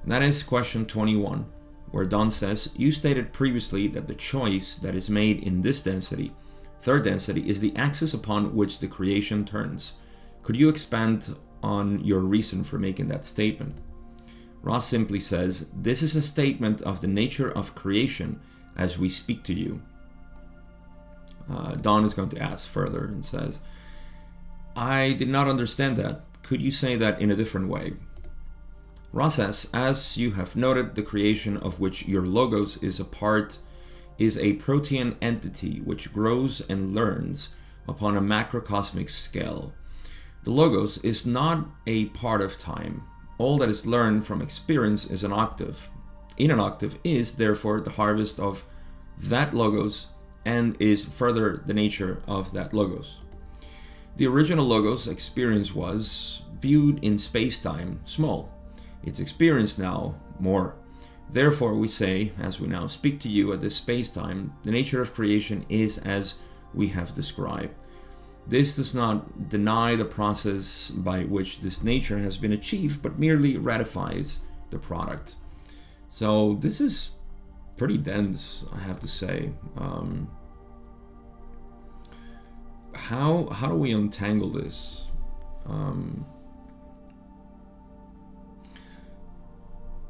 And that is question 21, where Don says, you stated previously that the choice that is made in this density, third density, is the axis upon which the creation turns. Could you expand on your reason for making that statement? Ross simply says, this is a statement of the nature of creation as we speak to you. Don is going to ask further and says, I did not understand that. Could you say that in a different way? Ross says, as you have noted, the creation of which your logos is a part is a protean entity which grows and learns upon a macrocosmic scale. The logos is not a part of time. All that is learned from experience is an octave. In an octave is, therefore, the harvest of that logos and is further the nature of that logos. The original logos experience was, viewed in space-time, small. Its experience now, more. Therefore we say, as we now speak to you at this space-time, the nature of creation is as we have described. This does not deny the process by which this nature has been achieved, but merely ratifies the product. So this is pretty dense, I have to say. How do we untangle this?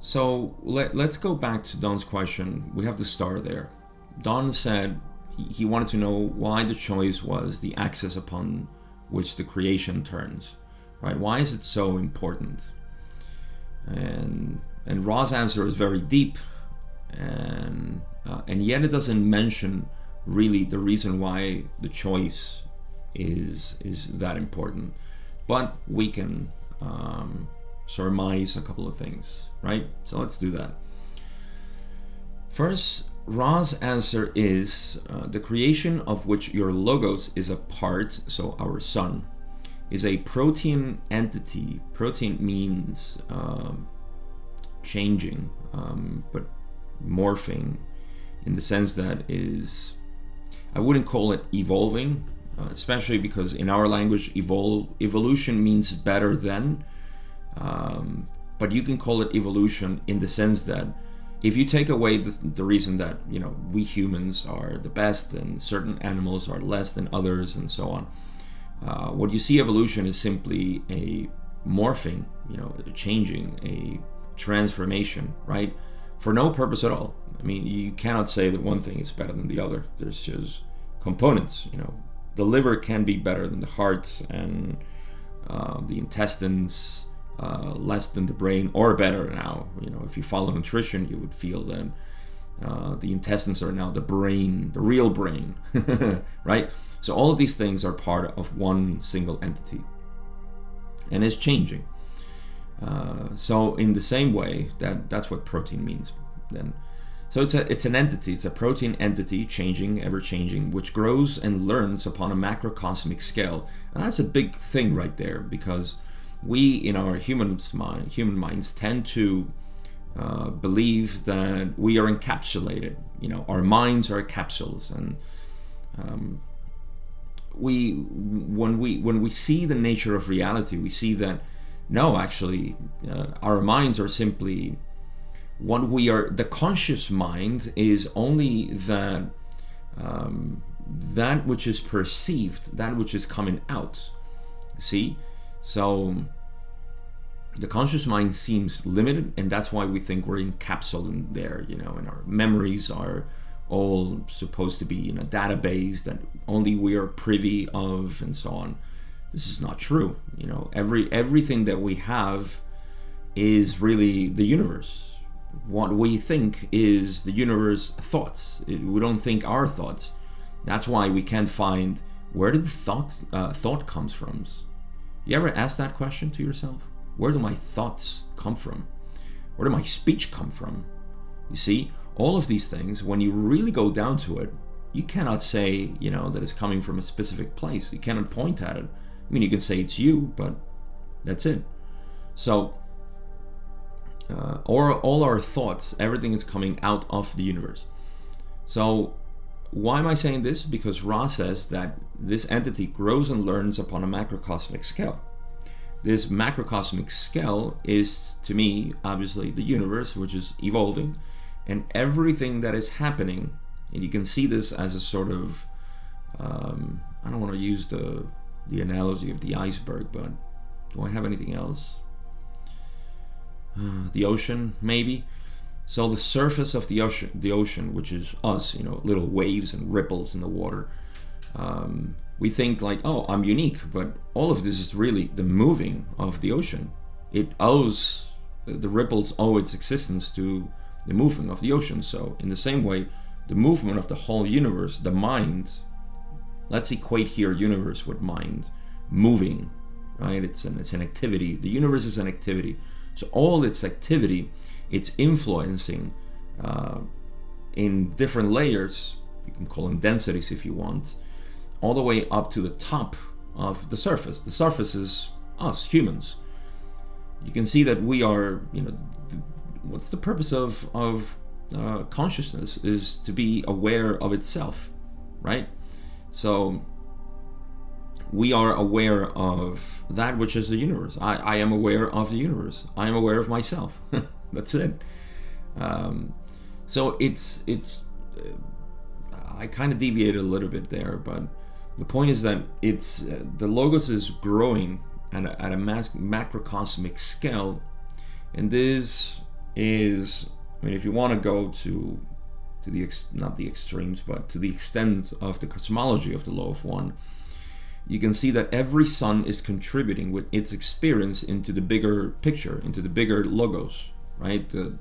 So let's go back to Don's question. We have to start there. Don said he wanted to know why the choice was the axis upon which the creation turns, right? Why is it so important? And Ra's answer is very deep, and yet it doesn't mention really the reason why the choice is that important. But we can surmise a couple of things, right? So let's do that. First, Ra's answer is the creation of which your logos is a part, so our sun, is a protean entity. Protean means changing, but morphing in the sense that is, I wouldn't call it evolving, especially because in our language evolution means better than, but you can call it evolution in the sense that if you take away the reason that, you know, we humans are the best and certain animals are less than others and so on, what you see evolution is simply a morphing, you know, a changing, a transformation, right? For no purpose at all. I mean, you cannot say that one thing is better than the other. There's just components, you know. The liver can be better than the heart, and the intestines less than the brain, or better now. You know, if you follow nutrition, you would feel that the intestines are now the brain, the real brain, right? So all of these things are part of one single entity, and it's changing. So in the same way, that's what protein means then. So it's an entity, it's a protein entity, changing, ever changing, which grows and learns upon a macrocosmic scale. And that's a big thing right there, because we in our human minds tend to believe that we are encapsulated. You know, our minds are capsules, and when we see the nature of reality, we see that no, actually, our minds are simply what we are. The conscious mind is only that that which is perceived, that which is coming out. See, so the conscious mind seems limited, and that's why we think we're encapsulated in there, you know, and our memories are all supposed to be in a database that only we are privy of, and so on. This is not true. You know, everything that we have is really the universe. What we think is the universe thoughts. We don't think our thoughts. That's why we can't find where did the thought comes from. You ever ask that question to yourself? Where do my thoughts come from? Where did my speech come from? You see, all of these things, when you really go down to it, you cannot say, you know, that it's coming from a specific place. You cannot point at it. I mean, you can say it's you, but that's it. So, all our thoughts, everything is coming out of the universe. So, why am I saying this? Because Ra says that this entity grows and learns upon a macrocosmic scale. This macrocosmic scale is, to me, obviously the universe, which is evolving, and everything that is happening. And you can see this as a sort of, I don't want to use the analogy of the iceberg, but do I have anything else? The ocean, maybe. So the surface of the ocean, which is us, little waves and ripples in the water. We think like, oh, I'm unique, but all of this is really the moving of the ocean. The ripples owe its existence to the movement of the ocean. So in the same way, the movement of the whole universe, the mind, let's equate here universe with mind, moving, right? It's an activity. The universe is an activity. So all its activity, it's influencing in different layers. You can call them densities if you want, all the way up to the top of the surface. The surface is us, humans. You can see that we are, what's the purpose of consciousness is to be aware of itself, right? So we are aware of that which is the universe. I am aware of the universe. I am aware of myself. That's it. So it's I kind of deviated a little bit there, but the point is that it's the logos is growing at a macrocosmic scale, and this is, if you want to go to the not the extremes, but to the extent of the cosmology of the law of one, you can see that every sun is contributing with its experience into the bigger picture, into the bigger logos, right? The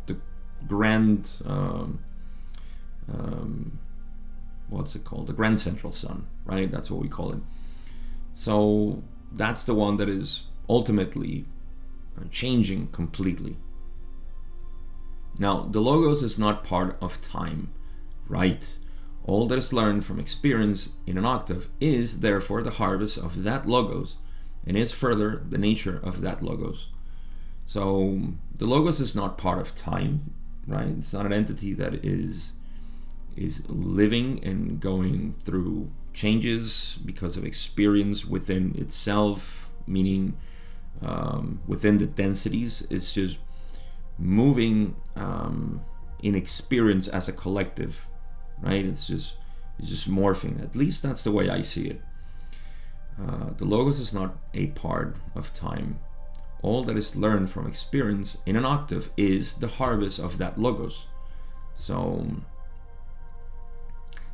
grand what's it called? The grand central sun, right? That's what we call it. So that's the one that is ultimately changing completely. Now, the logos is not part of time, right? All that is learned from experience in an octave is therefore the harvest of that logos, and is further the nature of that logos. So the logos is not part of time, right? It's not an entity that is living and going through changes because of experience within itself, meaning within the densities. It's just moving in experience as a collective, right? It's just morphing. At least that's the way I see it. The logos is not a part of time. All that is learned from experience in an octave is the harvest of that logos. So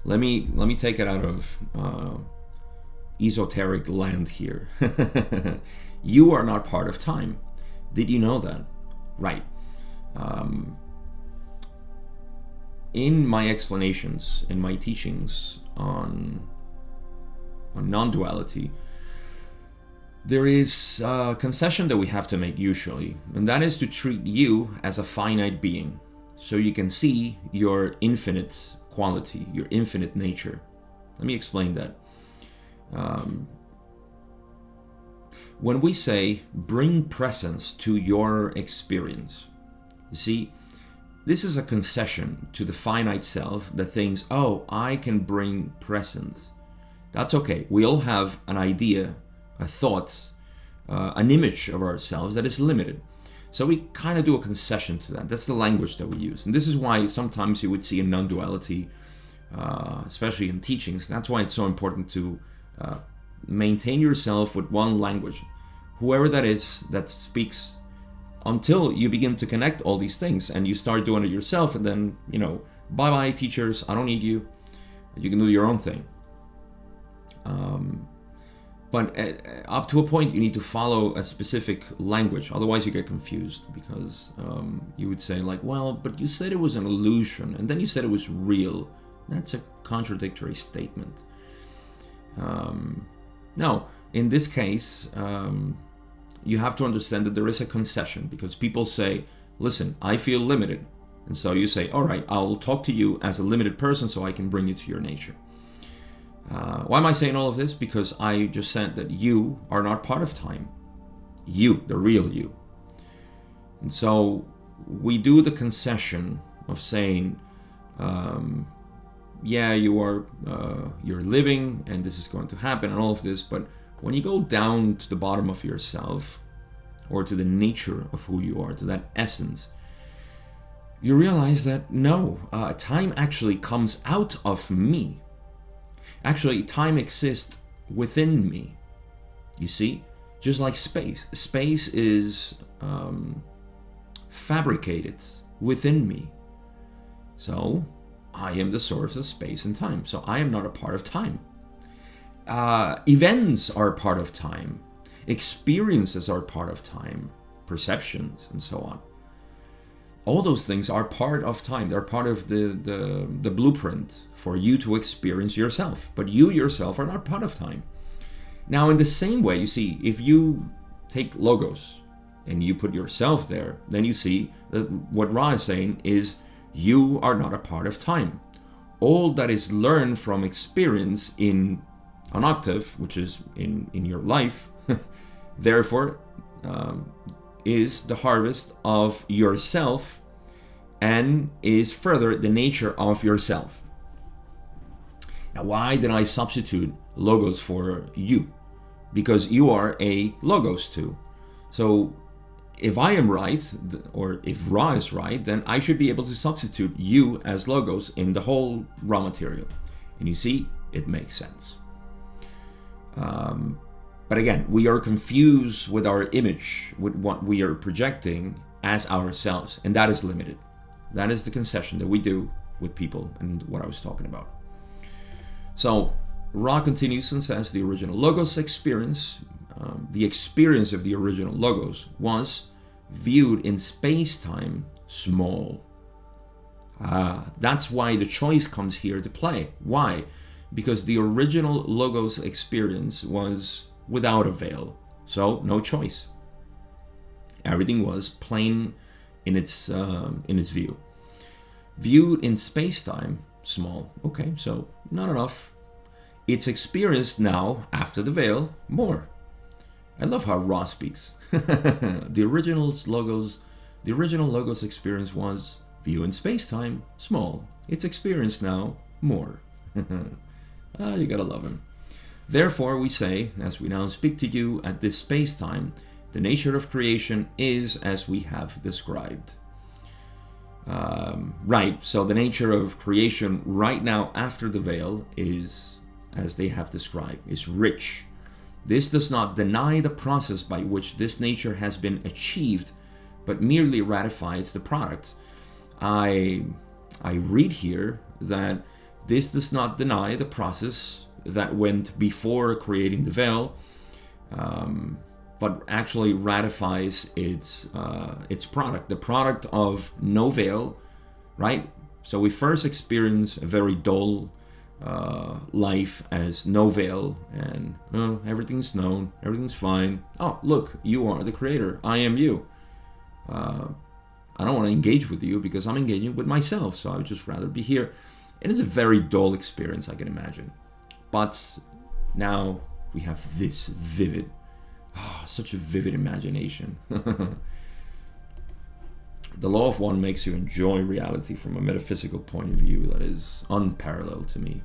let me take it out of esoteric land here. You are not part of time. Did you know that? Right. In my explanations, in my teachings on non-duality, there is a concession that we have to make usually, and that is to treat you as a finite being, so you can see your infinite quality, your infinite nature. Let me explain that. When we say bring presence to your experience, you see, this is a concession to the finite self that thinks, oh, I can bring presence. That's okay. We all have an idea, a thought, an image of ourselves that is limited. So we kind of do a concession to that. That's the language that we use. And this is why sometimes you would see in non-duality, especially in teachings, that's why it's so important to maintain yourself with one language. Whoever that is that speaks, until you begin to connect all these things and you start doing it yourself, and then, bye-bye teachers, I don't need you. You can do your own thing. But up to a point, you need to follow a specific language. Otherwise, you get confused because you would say like, well, but you said it was an illusion, and then you said it was real. That's a contradictory statement. Now, in this case, you have to understand that there is a concession, because people say, listen, I feel limited. And so you say, all right, I'll talk to you as a limited person so I can bring you to your nature. Why am I saying all of this? Because I just said that you are not part of time. You, the real you. And so we do the concession of saying, yeah, you're living and this is going to happen and all of this, but when you go down to the bottom of yourself, or to the nature of who you are, to that essence, you realize that no, time actually comes out of me. Actually, time exists within me. You see, just like space. Space is fabricated within me. So I am the source of space and time. So I am not a part of time. Events are part of time. Experiences are part of time. Perceptions and so on. All those things are part of time. They're part of the blueprint for you to experience yourself. But you yourself are not part of time. Now, in the same way, you see, if you take logos and you put yourself there, then you see that what Ra is saying is you are not a part of time. All that is learned from experience in an octave, which is in your life, therefore, is the harvest of yourself and is further the nature of yourself. Now, why did I substitute logos for you? Because you are a logos too. So if I am right, or if Ra is right, then I should be able to substitute you as logos in the whole raw material. And you see, it makes sense. But again, we are confused with our image, with what we are projecting as ourselves, and that is limited. That is the concession that we do with people and what I was talking about. So Ra continues and says the original logos experience, the experience of the original logos was viewed in space-time small. That's why the choice comes here to play. Why? Because the original logos experience was without a veil, so no choice. Everything was plain in its view. Viewed in space-time small. Okay, so not enough. It's experienced now after the veil more. I love how Ra speaks. The original logos experience was view in space-time small. It's experienced now more. You gotta love him. Therefore, we say, as we now speak to you at this space-time, the nature of creation is as we have described. Right, so the nature of creation right now after the veil is, as they have described, is rich. This does not deny the process by which this nature has been achieved, but merely ratifies the product. I read here that this does not deny the process that went before creating the veil, but actually ratifies its product, the product of no veil, right? So we first experience a very dull life as no veil, and everything's known, everything's fine. Oh, look, you are the creator. I am you. I don't want to engage with you because I'm engaging with myself, so I would just rather be here. It is a very dull experience, I can imagine. But now we have this vivid, such a vivid imagination. The law of one makes you enjoy reality from a metaphysical point of view that is unparalleled to me.